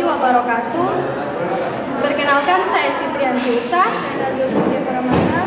warahmatullahi wabarakatuh. Perkenalkan, saya Sitrianti Usa.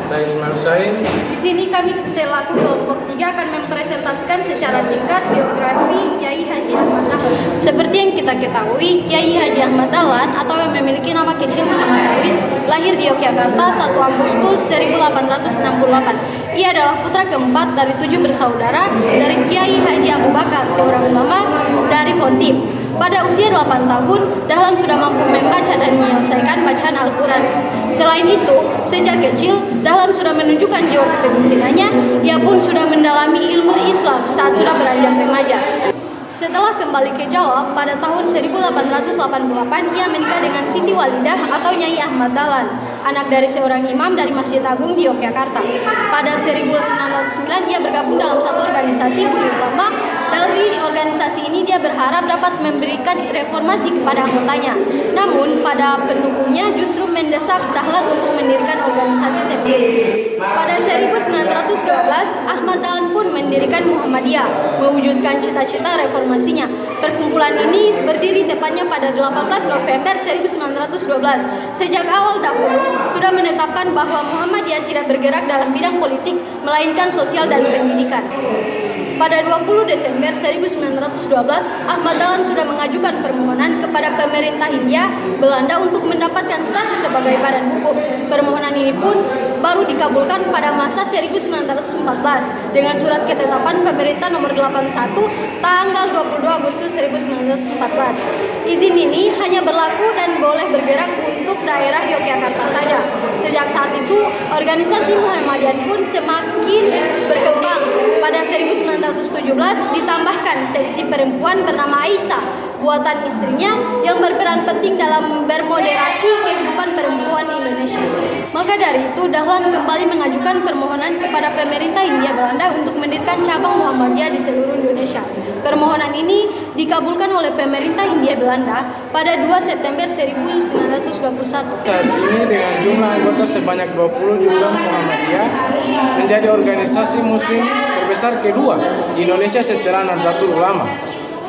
Saya Ismail Sain. Di sini kami selaku kelompok 3 akan mempresentasikan secara singkat biografi Kiai Haji Ahmad Dahlan. Seperti yang kita ketahui, Kiai Haji Ahmad Dahlan atau yang memiliki nama kecil Muhammad Awis lahir di Yogyakarta 1 Agustus 1868. Ia adalah putra keempat dari 7 bersaudara dari Kiai Haji Abu Bakar, seorang ulama dari Pontiim. Pada usia 8 tahun, Dahlan sudah mampu membaca dan menyelesaikan bacaan Al-Quran. Selain itu, sejak kecil, Dahlan sudah menunjukkan jiwa kepemimpinannya. Ia pun sudah mendalami ilmu Islam saat sudah beranjak remaja. Setelah kembali ke Jawa, pada tahun 1888, ia menikah dengan Siti Walidah atau Nyai Ahmad Dahlan, anak dari seorang imam dari Masjid Agung di Yogyakarta. Pada 1909, ia bergabung dalam satu organisasi budi ulama. Dari organisasi ini dia berharap dapat memberikan reformasi kepada anggotanya. Namun pada pendukungnya justru mendesak Dahlan untuk mendirikan organisasi sendiri. Pada 1912, Ahmad Dahlan pun mendirikan Muhammadiyah, mewujudkan cita-cita reformasinya. Perkumpulan ini berdiri tepatnya pada 18 November 1912. Sejak awal dahulu sudah menetapkan bahwa Muhammadiyah tidak bergerak dalam bidang politik, melainkan sosial dan pendidikan. Pada 20 Desember 1912, Ahmad Dahlan sudah mengajukan permohonan kepada pemerintah Hindia Belanda untuk mendapatkan status sebagai badan hukum. Permohonan ini pun baru dikabulkan pada masa 1914 dengan surat ketetapan pemerintah nomor 81 tanggal 22 Agustus 1914. Izin ini hanya berlaku dan boleh bergerak untuk daerah Yogyakarta saja. Sejak saat itu, organisasi Muhammadiyah pun semakin berkembang. Pada 1917 ditambahkan seksi perempuan bernama Aisyah, buatan istrinya yang berperan penting dalam bermoderasi kehidupan perempuan Indonesia. Maka dari itu, Dahlan kembali mengajukan permohonan kepada pemerintah Hindia Belanda untuk mendirikan cabang Muhammadiyah di seluruh Indonesia. Permohonan ini dikabulkan oleh pemerintah Hindia Belanda pada 2 September 1921. Saat ini dengan jumlah anggota sebanyak 20 juta, Muhammadiyah menjadi organisasi muslim terbesar kedua di Indonesia setelah Nahdlatul Ulama.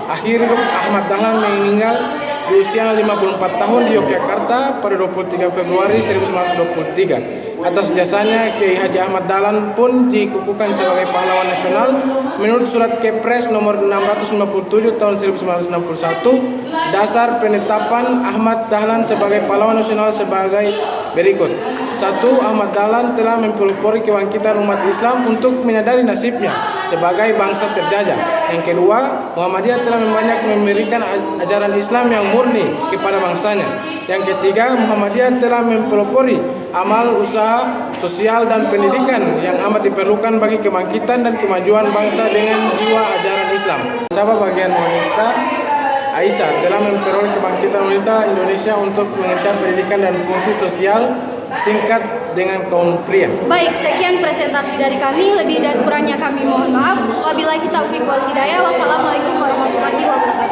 Akhirnya Ahmad Dahlan meninggal di usia 54 tahun di Yogyakarta pada 23 Februari 1923. Atas jasanya, Kiai Haji Ahmad Dahlan pun dikukuhkan sebagai pahlawan nasional menurut surat Kepres nomor 657 tahun 1961. Dasar penetapan Ahmad Dahlan sebagai pahlawan nasional sebagai berikut. 1. Ahmad Dahlan telah mempelopori kebangkitan umat Islam untuk menyadari nasibnya sebagai bangsa terjajah. Yang kedua, Muhammadiyah telah banyak memberikan ajaran Islam yang murni kepada bangsanya. Yang ketiga, Muhammadiyah telah mempelopori amal usaha sosial dan pendidikan yang amat diperlukan bagi kebangkitan dan kemajuan bangsa dengan jiwa ajaran Islam. Sabab bagian wanita, Aisyah telah memperoleh kebangkitan wanita Indonesia untuk mengejar pendidikan dan fungsi sosial singkat dengan kaum pria. Baik, sekian presentasi dari kami. Lebih dan kurangnya kami mohon maaf. Wabillahi taufiq wal hidayah. Wassalamualaikum warahmatullahi wabarakatuh.